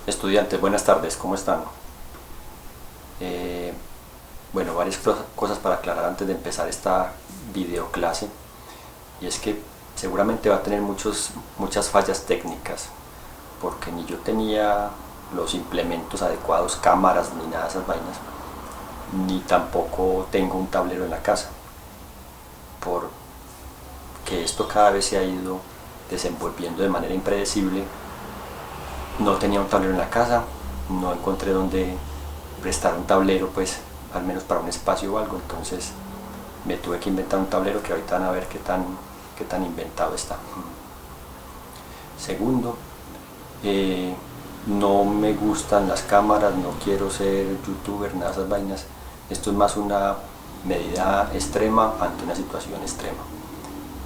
Estudiantes, buenas tardes, ¿cómo están? Bueno, varias cosas para aclarar antes de empezar esta videoclase, y es que seguramente va a tener muchas fallas técnicas, porque ni yo tenía los implementos adecuados, cámaras ni nada de esas vainas, ni tampoco tengo un tablero en la casa, porque esto cada vez se ha ido desenvolviendo de manera impredecible. No tenía un tablero en la casa, no encontré dónde prestar un tablero, pues al menos para un espacio o algo, entonces me tuve que inventar un tablero que ahorita van a ver qué tan inventado está. Segundo, no me gustan las cámaras, no quiero ser youtuber, nada de esas vainas. Esto es más una medida extrema ante una situación extrema.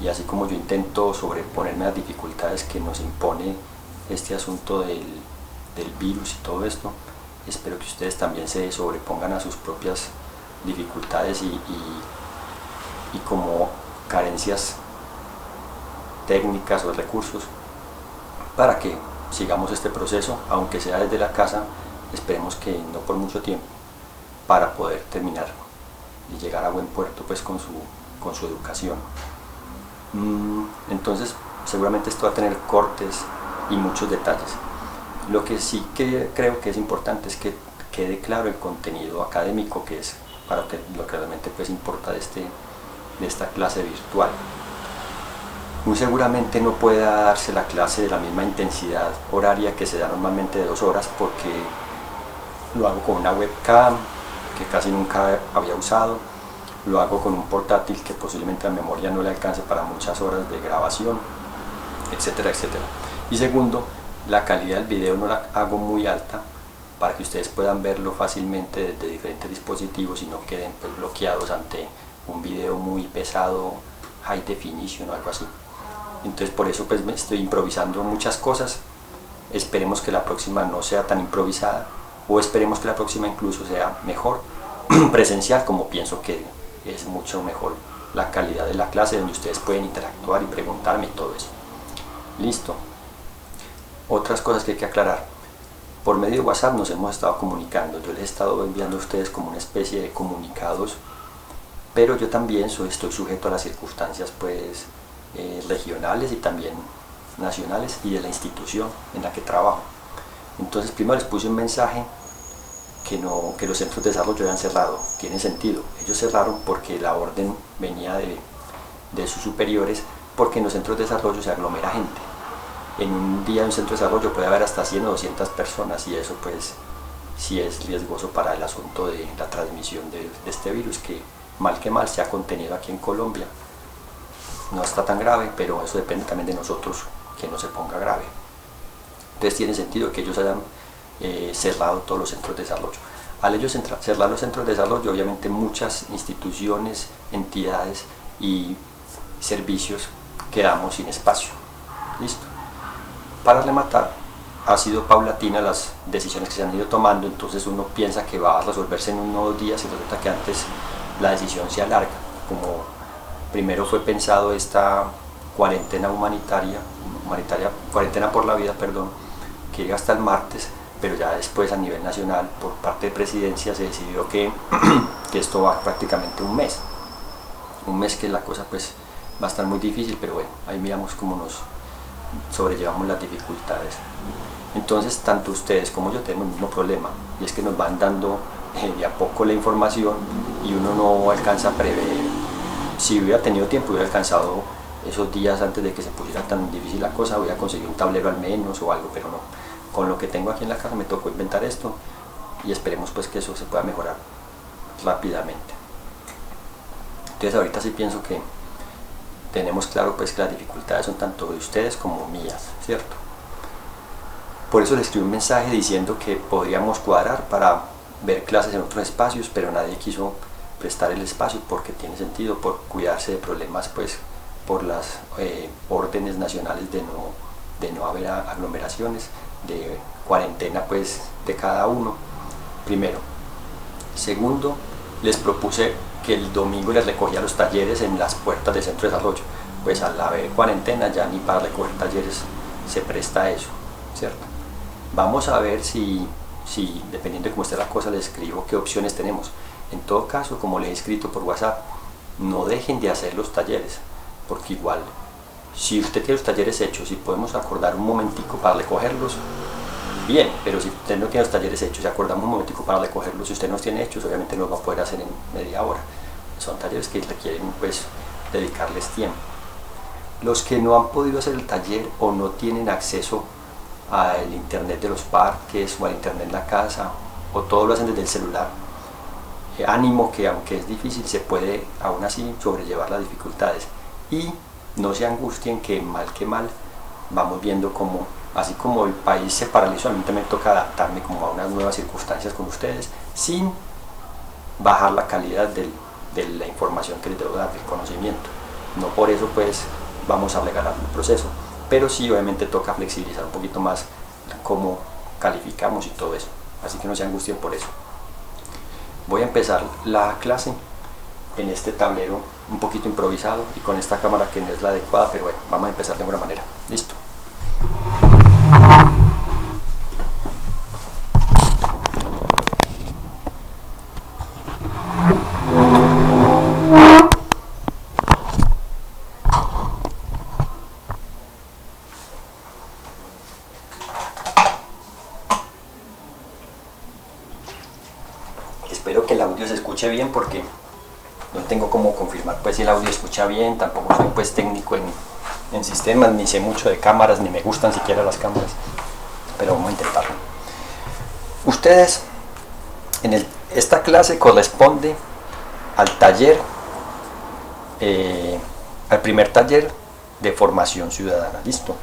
Y así como yo intento sobreponerme a las dificultades que nos impone este asunto del virus y todo esto, espero que ustedes también se sobrepongan a sus propias dificultades y como carencias técnicas o recursos, para que sigamos este proceso, aunque sea desde la casa, esperemos que no por mucho tiempo, para poder terminar y llegar a buen puerto pues con su educación. Entonces seguramente esto va a tener cortes y muchos detalles. Lo que sí creo que es importante es que quede claro el contenido académico, que es para lo que realmente pues importa de esta clase virtual. Muy seguramente no pueda darse la clase de la misma intensidad horaria que se da normalmente de 2 horas, porque lo hago con una webcam que casi nunca había usado, lo hago con un portátil que posiblemente la memoria no le alcance para muchas horas de grabación, etcétera, etcétera. Y segundo, la calidad del video no la hago muy alta para que ustedes puedan verlo fácilmente desde diferentes dispositivos y no queden pues bloqueados ante un video muy pesado, high definition o algo así. Entonces por eso pues me estoy improvisando muchas cosas. Esperemos que la próxima no sea tan improvisada, o esperemos que la próxima incluso sea mejor presencial, como pienso que es mucho mejor la calidad de la clase, donde ustedes pueden interactuar y preguntarme todo eso. Listo. Otras cosas que hay que aclarar: por medio de WhatsApp nos hemos estado comunicando, yo les he estado enviando a ustedes como una especie de comunicados, pero yo también estoy sujeto a las circunstancias pues regionales y también nacionales y de la institución en la que trabajo. Entonces primero les puse un mensaje que los centros de desarrollo habían cerrado. Tiene sentido, ellos cerraron porque la orden venía de sus superiores, porque en los centros de desarrollo se aglomera gente. En un día en un centro de desarrollo puede haber hasta 100 o 200 personas, y eso pues sí es riesgoso para el asunto de la transmisión de este virus, que mal que mal se ha contenido aquí en Colombia. No está tan grave, pero eso depende también de nosotros que no se ponga grave. Entonces tiene sentido que ellos hayan cerrado todos los centros de desarrollo. Al ellos cerrar los centros de desarrollo, obviamente muchas instituciones, entidades y servicios quedamos sin espacio. Listo. Para rematar, ha sido paulatina las decisiones que se han ido tomando, entonces uno piensa que va a resolverse en unos días y resulta que antes la decisión se alarga. Como primero fue pensado esta cuarentena cuarentena por la vida, perdón, que llega hasta el martes, pero ya después a nivel nacional por parte de presidencia se decidió que esto va prácticamente un mes, que la cosa pues va a estar muy difícil, pero bueno, ahí miramos cómo nos sobrellevamos las dificultades. Entonces tanto ustedes como yo tenemos el mismo problema, y es que nos van dando de a poco la información y uno no alcanza a prever. Si hubiera tenido tiempo, hubiera alcanzado esos días antes de que se pusiera tan difícil la cosa, hubiera conseguido un tablero al menos o algo, pero no. Con lo que tengo aquí en la casa me tocó inventar esto, y esperemos pues que eso se pueda mejorar rápidamente. Entonces ahorita sí pienso que tenemos claro pues que las dificultades son tanto de ustedes como mías, ¿cierto? Por eso les escribí un mensaje diciendo que podríamos cuadrar para ver clases en otros espacios, pero nadie quiso prestar el espacio, porque tiene sentido, por cuidarse de problemas pues por las órdenes nacionales de no haber aglomeraciones, de cuarentena pues de cada uno, primero. Segundo, les propuse que el domingo les recogía los talleres en las puertas del centro de desarrollo, pues al haber cuarentena ya ni para recoger talleres se presta eso, ¿cierto? Vamos a ver si dependiendo de cómo esté la cosa, les escribo qué opciones tenemos. En todo caso, como les he escrito por WhatsApp, no dejen de hacer los talleres, porque igual, si usted tiene los talleres hechos y podemos acordar un momentico para recogerlos, bien, pero si usted no tiene los talleres hechos y acordamos un momentico para recogerlos, si usted no los tiene hechos, obviamente no los va a poder hacer en media hora. Son talleres que requieren pues dedicarles tiempo. Los que no han podido hacer el taller o no tienen acceso al internet de los parques o al internet en la casa, o todo lo hacen desde el celular, ánimo, que aunque es difícil se puede aún así sobrellevar las dificultades, y no se angustien que mal vamos viendo como, así como el país se paralizó, a mí también toca adaptarme como a unas nuevas circunstancias con ustedes, sin bajar la calidad de la información que les debo dar, del conocimiento. No por eso pues vamos a regalar el proceso, pero sí obviamente toca flexibilizar un poquito más cómo calificamos y todo eso, así que no se angustien por eso. Voy a empezar la clase en este tablero un poquito improvisado y con esta cámara que no es la adecuada, pero bueno, vamos a empezar de alguna manera. Listo. Espero que el audio se escuche bien, porque no tengo cómo confirmar pues si el audio escucha bien. Tampoco soy pues técnico en sistemas, ni sé mucho de cámaras, ni me gustan siquiera las cámaras, pero vamos a intentarlo. Ustedes, esta clase corresponde al taller, al primer taller de formación ciudadana. Listo.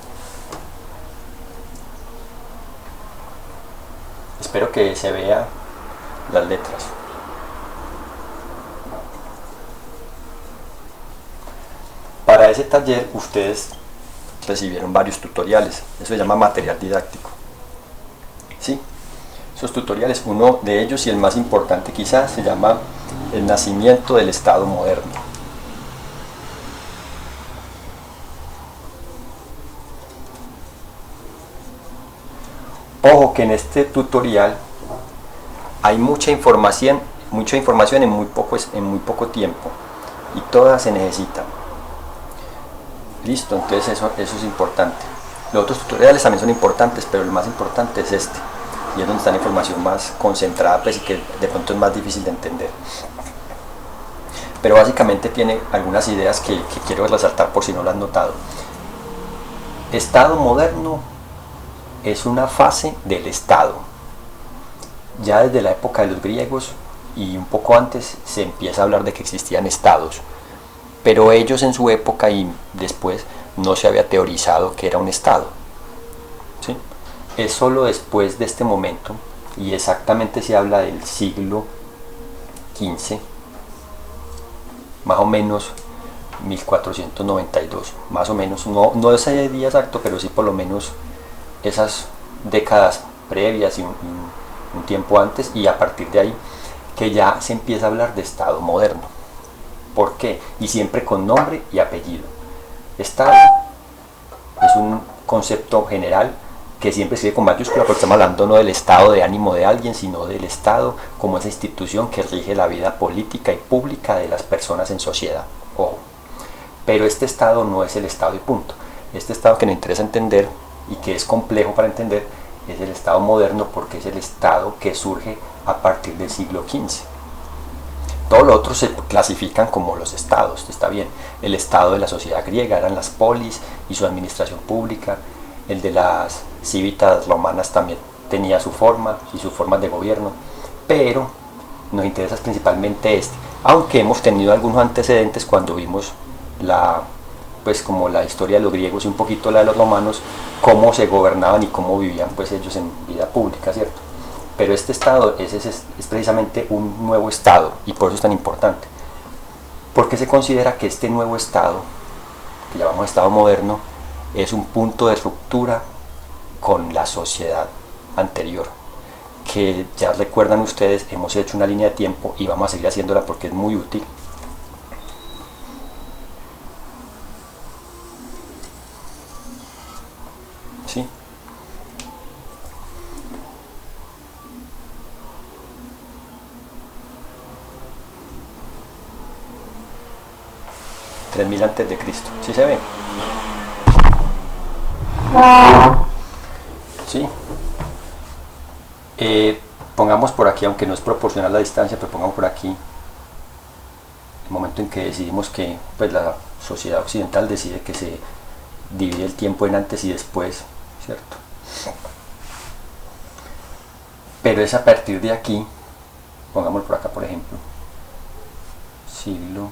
Espero que se vea las letras. Para ese taller ustedes recibieron varios tutoriales, eso se llama material didáctico. ¿Sí? Esos tutoriales, uno de ellos y el más importante quizás, se llama El nacimiento del Estado moderno. Ojo que en este tutorial hay mucha información en muy poco tiempo, y todas se necesitan. Listo, entonces eso es importante. Los otros tutoriales también son importantes, pero el más importante es este, y es donde está la información más concentrada, pues, y que de pronto es más difícil de entender. Pero básicamente tiene algunas ideas que quiero resaltar por si no lo han notado. Estado moderno es una fase del Estado. Ya desde la época de los griegos y un poco antes se empieza a hablar de que existían estados, pero ellos en su época y después no se había teorizado que era un estado. ¿Sí? Es solo después de este momento, y exactamente se habla del siglo XV, más o menos 1492, más o menos, no ese día exacto, pero sí por lo menos esas décadas previas y un tiempo antes, y a partir de ahí que ya se empieza a hablar de Estado moderno. ¿Por qué? Y siempre con nombre y apellido. Estado es un concepto general que siempre se escribe con mayúscula, porque estamos hablando no del estado de ánimo de alguien, sino del Estado como esa institución que rige la vida política y pública de las personas en sociedad. Ojo. Pero este Estado no es el Estado y punto. Este Estado que nos interesa entender y que es complejo para entender es el Estado moderno, porque es el Estado que surge a partir del siglo XV. Todos los otros se clasifican como los estados, está bien. El estado de la sociedad griega eran las polis y su administración pública. El de las civitas romanas también tenía su forma y sus formas de gobierno. Pero nos interesa principalmente este, aunque hemos tenido algunos antecedentes cuando vimos pues como la historia de los griegos y un poquito la de los romanos, cómo se gobernaban y cómo vivían pues ellos en vida pública, ¿cierto? Pero este estado es precisamente un nuevo estado, y por eso es tan importante, porque se considera que este nuevo estado, que llamamos estado moderno, es un punto de ruptura con la sociedad anterior, que ya recuerdan ustedes, hemos hecho una línea de tiempo y vamos a seguir haciéndola porque es muy útil. ¿Sí? 3000 antes de Cristo. ¿Sí se ve? Sí. Pongamos por aquí, aunque no es proporcional la distancia, pero pongamos por aquí el momento en que decidimos que pues, la sociedad occidental decide que se divide el tiempo en antes y después, ¿cierto? Pero es a partir de aquí, pongámoslo por acá por ejemplo, siglo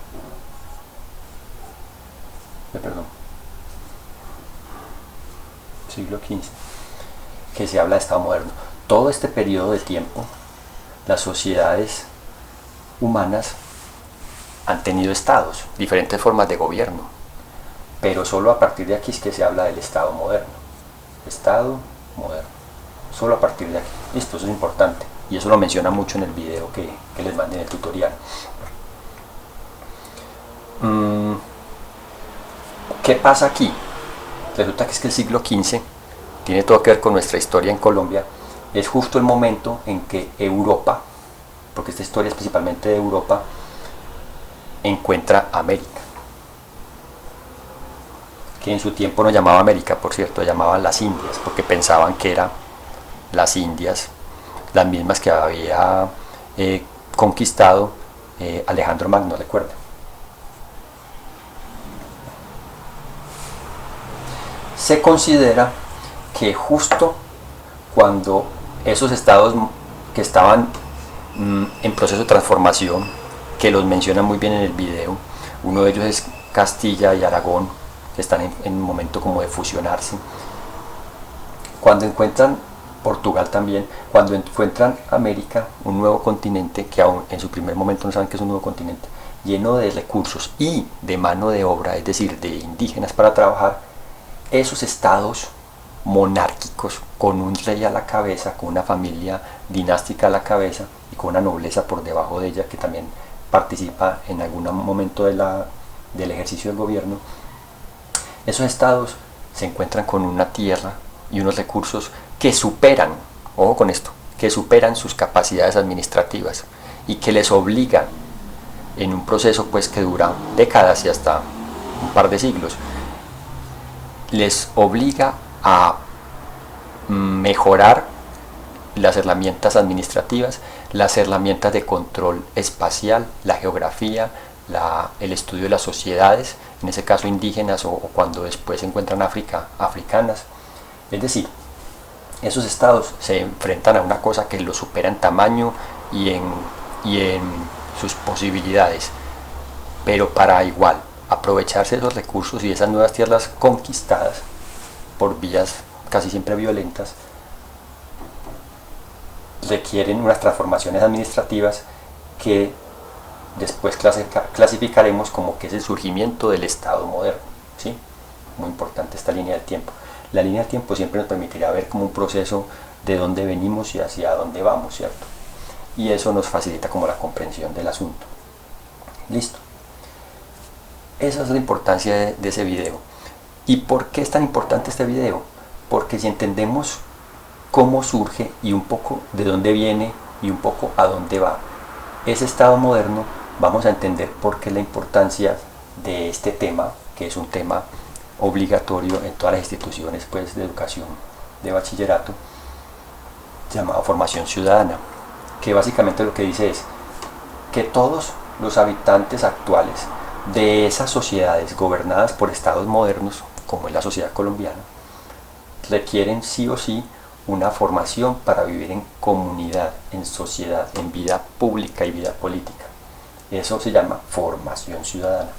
XV, que se habla de Estado moderno. Todo este periodo de tiempo, las sociedades humanas han tenido estados, diferentes formas de gobierno, pero solo a partir de aquí es que se habla del Estado moderno. Estado moderno, solo a partir de aquí. Listo, eso es importante, y eso lo menciona mucho en el video que les mandé en el tutorial. ¿Qué pasa aquí? Resulta que es que el siglo XV tiene todo que ver con nuestra historia en Colombia. Es justo el momento en que Europa, porque esta historia es principalmente de Europa, encuentra América, que en su tiempo no llamaba América, por cierto, llamaban las Indias, porque pensaban que eran las Indias las mismas que había conquistado Alejandro Magno, recuerda. Se considera que justo cuando esos estados que estaban en proceso de transformación, que los mencionan muy bien en el video, uno de ellos es Castilla y Aragón, que están en un momento como de fusionarse, cuando encuentran Portugal también, cuando encuentran América, un nuevo continente, que aún en su primer momento no saben que es un nuevo continente, lleno de recursos y de mano de obra, es decir, de indígenas para trabajar, esos estados monárquicos con un rey a la cabeza, con una familia dinástica a la cabeza y con una nobleza por debajo de ella que también participa en algún momento del ejercicio del gobierno, esos estados se encuentran con una tierra y unos recursos que superan, ojo con esto, que superan sus capacidades administrativas y que les obligan en un proceso pues que dura décadas y hasta un par de siglos, les obliga a mejorar las herramientas administrativas, las herramientas de control espacial, la geografía, el estudio de las sociedades, en ese caso indígenas o cuando después se encuentran africanas. Es decir, esos estados se enfrentan a una cosa que los supera en tamaño y en sus posibilidades, pero para igual aprovecharse de esos recursos y de esas nuevas tierras conquistadas por vías casi siempre violentas, requieren unas transformaciones administrativas que después clasificaremos como que es el surgimiento del Estado moderno, ¿sí? Muy importante esta línea del tiempo. La línea del tiempo siempre nos permitirá ver como un proceso de dónde venimos y hacia dónde vamos, ¿cierto? Y eso nos facilita como la comprensión del asunto. Listo. Esa es la importancia de ese video. ¿Y por qué es tan importante este video? Porque si entendemos cómo surge y un poco de dónde viene y un poco a dónde va ese Estado moderno, vamos a entender por qué la importancia de este tema, que es un tema obligatorio en todas las instituciones pues, de educación de bachillerato, llamado formación ciudadana, que básicamente lo que dice es que todos los habitantes actuales de esas sociedades gobernadas por estados modernos, como es la sociedad colombiana, requieren sí o sí una formación para vivir en comunidad, en sociedad, en vida pública y vida política. Eso se llama formación ciudadana.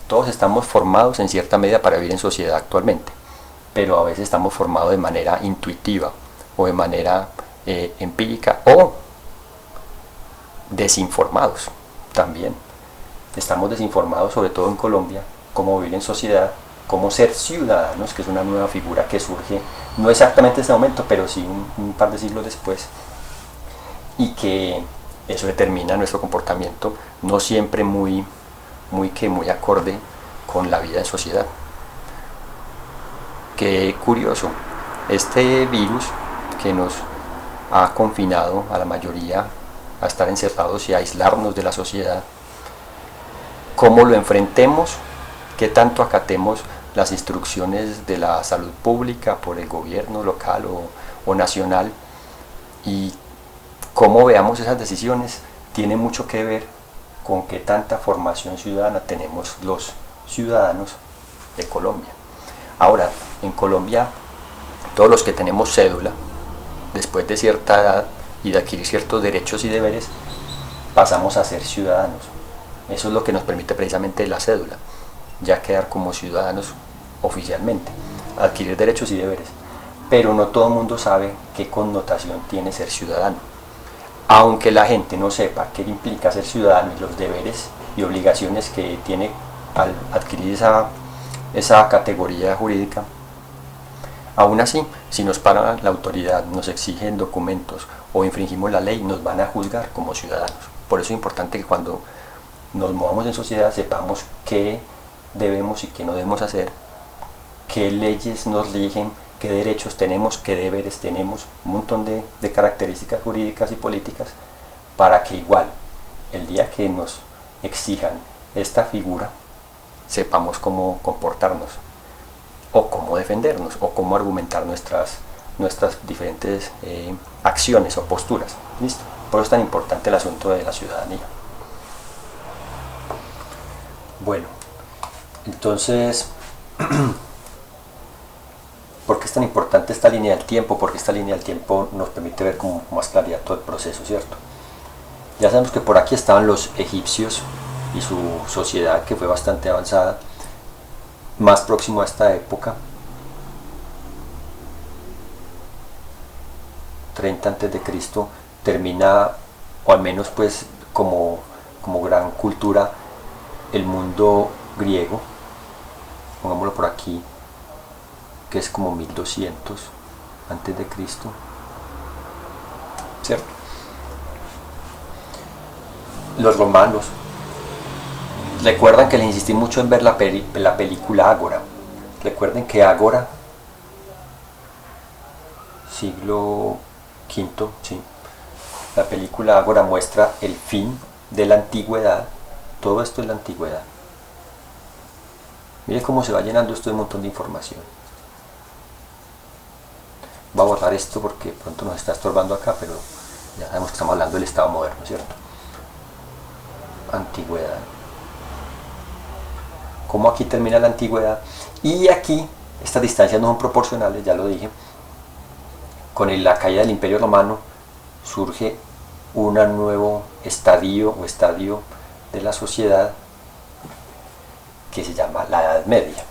Todos estamos formados en cierta medida para vivir en sociedad actualmente, pero a veces estamos formados de manera intuitiva o de manera empírica o desinformados también. Estamos desinformados, sobre todo en Colombia, cómo vivir en sociedad, cómo ser ciudadanos, que es una nueva figura que surge, no exactamente en este momento, pero sí un par de siglos después, y que eso determina nuestro comportamiento, no siempre muy acorde con la vida en sociedad. Qué curioso, este virus que nos ha confinado a la mayoría a estar encerrados y a aislarnos de la sociedad, cómo lo enfrentemos qué tanto acatemos las instrucciones de la salud pública por el gobierno local o nacional, y cómo veamos esas decisiones tiene mucho que ver con qué tanta formación ciudadana tenemos los ciudadanos de Colombia. Ahora, en Colombia, todos los que tenemos cédula, después de cierta edad y de adquirir ciertos derechos y deberes, pasamos a ser ciudadanos. Eso es lo que nos permite precisamente la cédula, ya quedar como ciudadanos oficialmente, adquirir derechos y deberes. Pero no todo el mundo sabe qué connotación tiene ser ciudadano. Aunque la gente no sepa qué implica ser ciudadano y los deberes y obligaciones que tiene al adquirir esa categoría jurídica, aún así, si nos para la autoridad, nos exigen documentos o infringimos la ley, nos van a juzgar como ciudadanos. Por eso es importante que cuando nos movamos en sociedad sepamos qué debemos y qué no debemos hacer, qué leyes nos rigen, qué derechos tenemos, qué deberes tenemos, un montón de características jurídicas y políticas, para que igual el día que nos exijan esta figura sepamos cómo comportarnos o cómo defendernos o cómo argumentar nuestras diferentes acciones o posturas. ¿Listo? Por eso es tan importante el asunto de la ciudadanía. Bueno, entonces, ¿por qué es tan importante esta línea del tiempo? Porque esta línea del tiempo nos permite ver con más claridad todo el proceso, ¿cierto? Ya sabemos que por aquí estaban los egipcios y su sociedad, que fue bastante avanzada, más próximo a esta época, 30 antes de Cristo, termina, o al menos pues como gran cultura, el mundo griego, pongámoslo por aquí, que es como 1200 antes de Cristo, ¿cierto? Los romanos, recuerdan que les insistí mucho en ver la película Ágora. Recuerden que Ágora, siglo V, ¿sí? La película Ágora muestra el fin de la antigüedad. Todo esto es la antigüedad. Miren cómo se va llenando esto de un montón de información. Voy a borrar esto porque pronto nos está estorbando acá, pero ya sabemos que estamos hablando del Estado moderno, ¿cierto? Antigüedad. Cómo aquí termina la antigüedad. Y aquí estas distancias no son proporcionales, ya lo dije. Con la caída del Imperio Romano surge un nuevo estadio de la sociedad que se llama la Edad Media.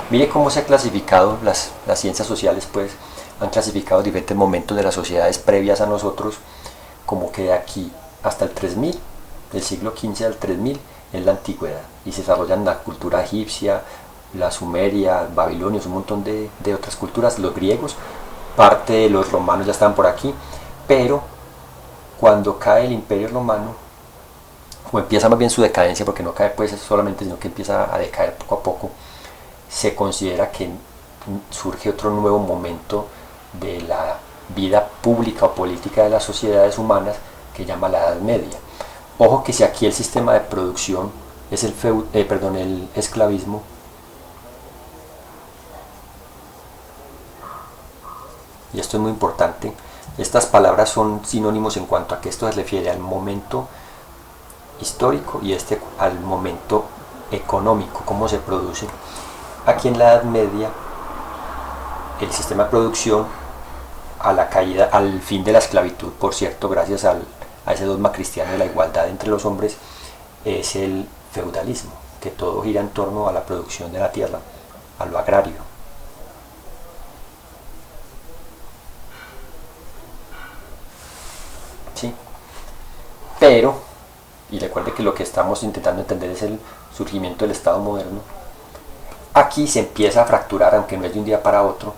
Mire cómo se ha clasificado las ciencias sociales, pues han clasificado diferentes momentos de las sociedades previas a nosotros, como que de aquí hasta el 3000, del siglo XV al 3000, es la antigüedad, y se desarrollan la cultura egipcia, la sumeria, babilonios, un montón de otras culturas, los griegos, parte de los romanos ya estaban por aquí, pero cuando cae el Imperio Romano, o empieza más bien su decadencia, porque no cae pues solamente, sino que empieza a decaer poco a poco, se considera que surge otro nuevo momento de la vida pública o política de las sociedades humanas, que llama la Edad Media. Ojo que si aquí el sistema de producción es el esclavismo, y esto es muy importante, estas palabras son sinónimos en cuanto a que esto se refiere al momento histórico y al momento económico, cómo se produce. Aquí en la Edad Media, el sistema de producción, a la caída, al fin de la esclavitud, por cierto, gracias a ese dogma cristiano de la igualdad entre los hombres, es el feudalismo, que todo gira en torno a la producción de la tierra, a lo agrario. ¿Sí? Pero, y recuerde que lo que estamos intentando entender es el surgimiento del Estado moderno, aquí se empieza a fracturar, aunque no es de un día para otro,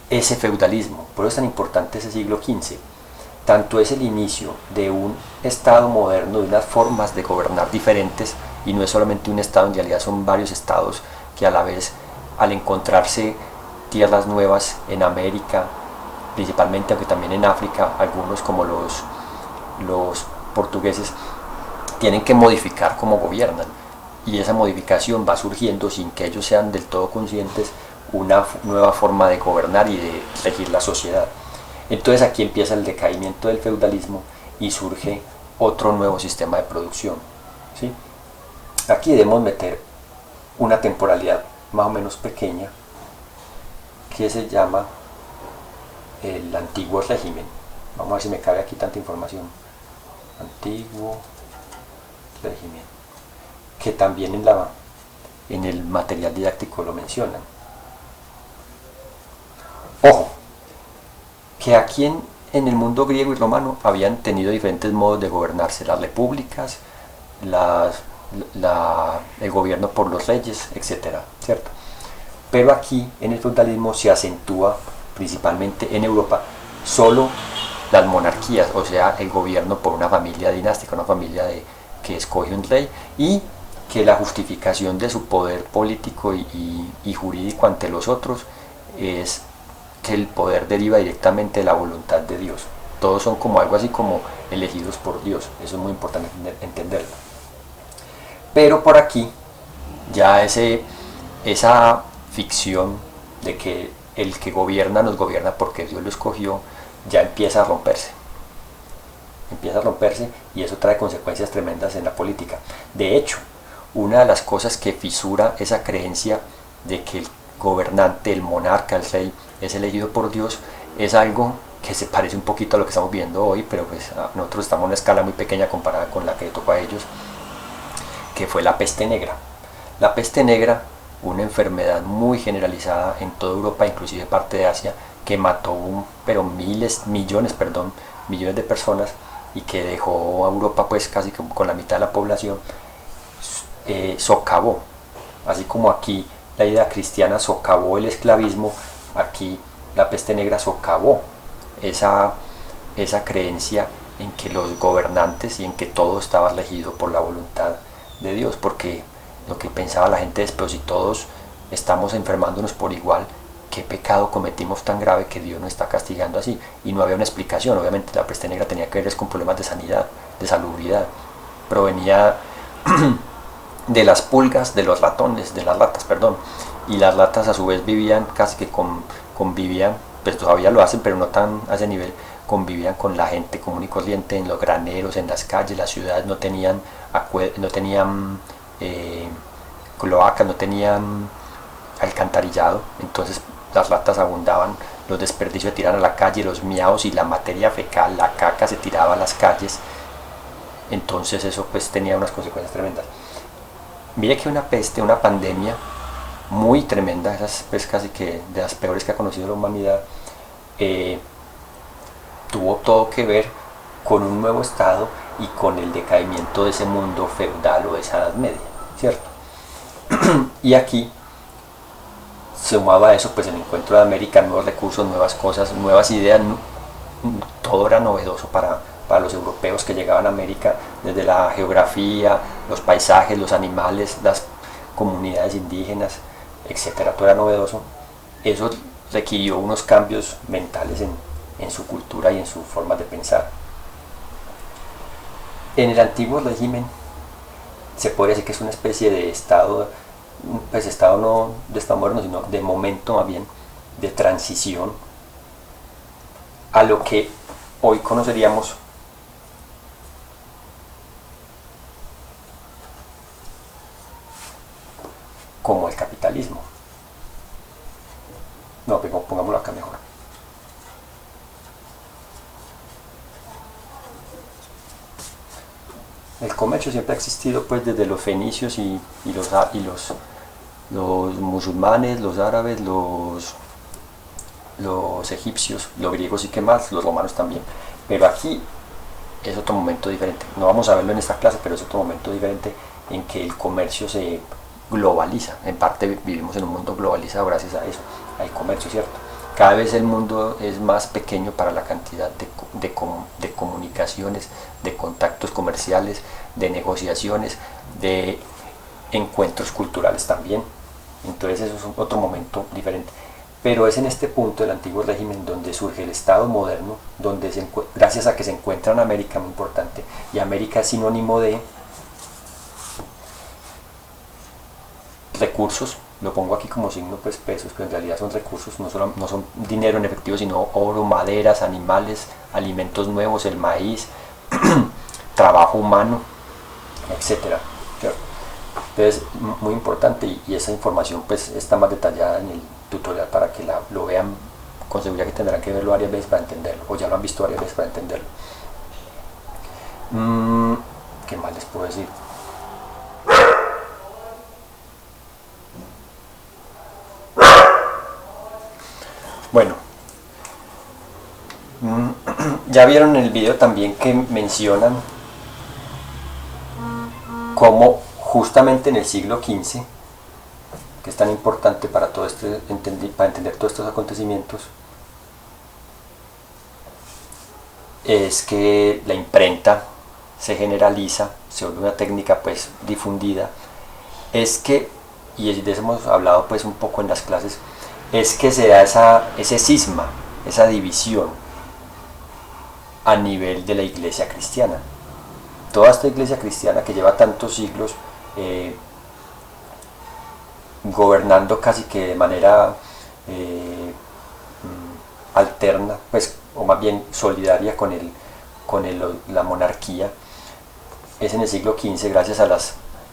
ese feudalismo. Por eso es tan importante ese siglo XV. Tanto es el inicio de un Estado moderno, de unas formas de gobernar diferentes, y no es solamente un Estado, en realidad son varios estados que a la vez al encontrarse tierras nuevas en América, principalmente, aunque también en África, algunos como los portugueses tienen que modificar cómo gobiernan, y esa modificación va surgiendo sin que ellos sean del todo conscientes una nueva forma de gobernar y de regir la sociedad. Entonces aquí empieza el decaimiento del feudalismo y surge otro nuevo sistema de producción, ¿sí? Aquí debemos meter una temporalidad más o menos pequeña que se llama el antiguo régimen. Vamos a ver si me cabe aquí tanta información. Antiguo régimen, que también en el material didáctico lo mencionan. Ojo, que aquí en el mundo griego y romano habían tenido diferentes modos de gobernarse: las repúblicas, el gobierno por los reyes, etcétera, ¿cierto? Pero aquí en el feudalismo se acentúa principalmente en Europa solo las monarquías, o sea, el gobierno por una familia dinástica, una familia que escoge un rey, y que la justificación de su poder político y jurídico ante los otros es que el poder deriva directamente de la voluntad de Dios. Todos son como algo así como elegidos por Dios. Eso es muy importante entenderlo. Pero por aquí ya esa ficción de que el que gobierna nos gobierna porque Dios lo escogió ya empieza a romperse. Empieza a romperse, y eso trae consecuencias tremendas en la política. De hecho, una de las cosas que fisura esa creencia de que el gobernante, el monarca, el rey es elegido por Dios, es algo que se parece un poquito a lo que estamos viendo hoy, pero pues nosotros estamos en una escala muy pequeña comparada con la que tocó a ellos, que fue la peste negra. La peste negra, una enfermedad muy generalizada en toda Europa, inclusive parte de Asia, que mató millones de personas, y que dejó a Europa pues casi con la mitad de la población. Socavó, así como aquí la idea cristiana socavó el esclavismo, aquí la peste negra socavó esa creencia en que los gobernantes y en que todo estaba regido por la voluntad de Dios, porque lo que pensaba la gente es: pero si todos estamos enfermándonos por igual, ¿qué pecado cometimos tan grave que Dios nos está castigando así? Y no había una explicación. Obviamente la peste negra tenía que ver con problemas de sanidad, de salubridad, provenía de las pulgas, de los ratones, de las ratas, perdón, y las ratas a su vez vivían casi que convivían, pues todavía lo hacen, pero no tan a ese nivel, convivían con la gente común y corriente en los graneros, en las calles. Las ciudades no tenían cloacas, no tenían alcantarillado, entonces las ratas abundaban, los desperdicios se tiraban a la calle, los miaos y la materia fecal, la caca, se tiraba a las calles. Entonces eso pues tenía unas consecuencias tremendas. Mire que una peste, una pandemia muy tremenda, esas pues casi que de las peores que ha conocido la humanidad, tuvo todo que ver con un nuevo estado y con el decaimiento de ese mundo feudal o de esa Edad Media, ¿cierto? Y aquí sumaba a eso pues el encuentro de América, nuevos recursos, nuevas cosas, nuevas ideas. Todo era novedoso para los europeos que llegaban a América, desde la geografía, los paisajes, los animales, las comunidades indígenas, etcétera. Todo era novedoso. Eso requirió unos cambios mentales en su cultura y en su forma de pensar. En el antiguo régimen se podría decir que es una especie de estado, pues estado no de estado moderno, sino de momento más bien de transición a lo que hoy conoceríamos como el capitalismo. No, pero pongámoslo acá mejor. El comercio siempre ha existido pues desde los fenicios y los musulmanes, los árabes, los egipcios, los griegos y que más, los romanos también. Pero aquí es otro momento diferente. No vamos a verlo en esta clase, pero es otro momento diferente en que el comercio se globaliza. En parte vivimos en un mundo globalizado gracias a eso, al comercio, ¿cierto? Cada vez el mundo es más pequeño para la cantidad de comunicaciones, de contactos comerciales, de negociaciones, de encuentros culturales también. Entonces eso es otro momento diferente. Pero es en este punto del antiguo régimen donde surge el Estado moderno, donde gracias a que se encuentra en América, muy importante, y América es sinónimo de recursos, lo pongo aquí como signo pues pesos, pero en realidad son recursos, no son dinero en efectivo, sino oro, maderas, animales, alimentos nuevos, el maíz, trabajo humano, etcétera. Entonces, muy importante, y esa información pues está más detallada en el tutorial para que lo vean. Con seguridad que tendrán que verlo varias veces para entenderlo, o ya lo han visto varias veces para entenderlo. ¿Qué más les puedo decir? Bueno, ya vieron en el video también que mencionan cómo justamente en el siglo XV, que es tan importante para todo para entender todos estos acontecimientos, es que la imprenta se generaliza, se vuelve una técnica pues difundida. Es que, y de eso hemos hablado pues un poco en las clases, es que se da ese cisma, esa división a nivel de la iglesia cristiana. Toda esta iglesia cristiana que lleva tantos siglos gobernando casi que de manera alterna, pues, o más bien solidaria con la monarquía, es en el siglo XV gracias a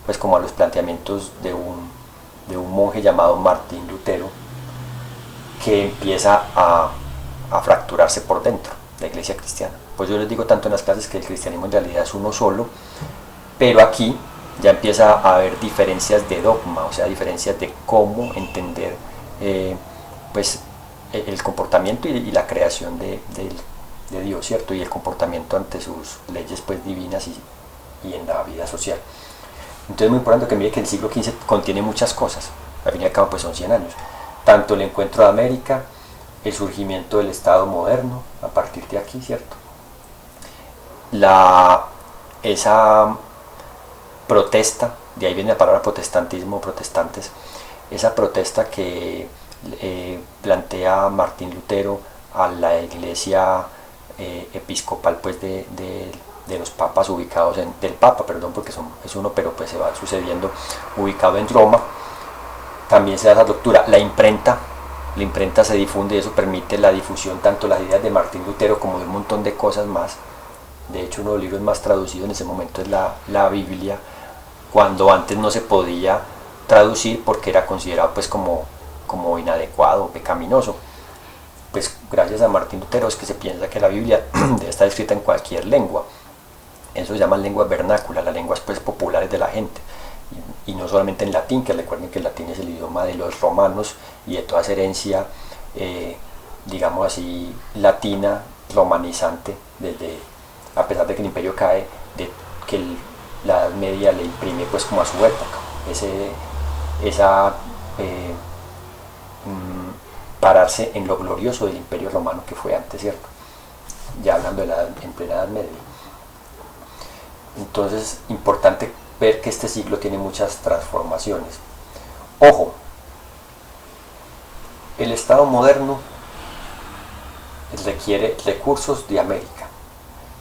pues como a los planteamientos de un monje llamado Martín Lutero, que empieza a fracturarse por dentro la iglesia cristiana. Pues yo les digo tanto en las clases que el cristianismo en realidad es uno solo, pero aquí ya empieza a haber diferencias de dogma, o sea, diferencias de cómo entender pues el comportamiento y la creación de Dios, ¿cierto? Y el comportamiento ante sus leyes pues divinas y en la vida social. Entonces es muy importante que mire que el siglo XV contiene muchas cosas, al fin y al cabo pues son 100 años, tanto el encuentro de América, el surgimiento del Estado moderno a partir de aquí, ¿cierto? Esa protesta, de ahí viene la palabra protestantismo, protestantes, esa protesta que plantea Martín Lutero a la iglesia episcopal pues de los papas ubicados del papa, perdón, porque es uno, pero pues se va sucediendo, ubicado en Roma. También se da esa doctrina, la imprenta se difunde y eso permite la difusión tanto de las ideas de Martín Lutero como de un montón de cosas más. De hecho, uno de los libros más traducidos en ese momento es la Biblia, cuando antes no se podía traducir porque era considerado pues como inadecuado o pecaminoso. Pues gracias a Martín Lutero es que se piensa que la Biblia debe estar escrita en cualquier lengua. Eso se llama lengua vernácula, las lenguas pues populares de la gente. Y no solamente en latín, que recuerden que el latín es el idioma de los romanos y de toda esa herencia, digamos así, latina, romanizante, a pesar de que el imperio cae, de que la Edad Media le imprime pues como a su época, pararse en lo glorioso del imperio romano que fue antes, ¿cierto? Ya hablando en plena Edad Media. Entonces, importante ver que este siglo tiene muchas transformaciones. Ojo, el Estado moderno requiere recursos de América,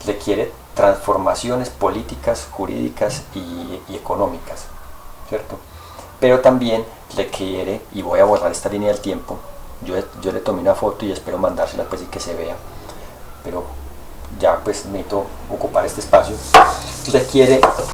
requiere transformaciones políticas, jurídicas y económicas, ¿cierto? Pero también requiere, y voy a borrar esta línea del tiempo, yo le tomé una foto y espero mandársela pues y que se vea, pero ya pues necesito ocupar este espacio, requiere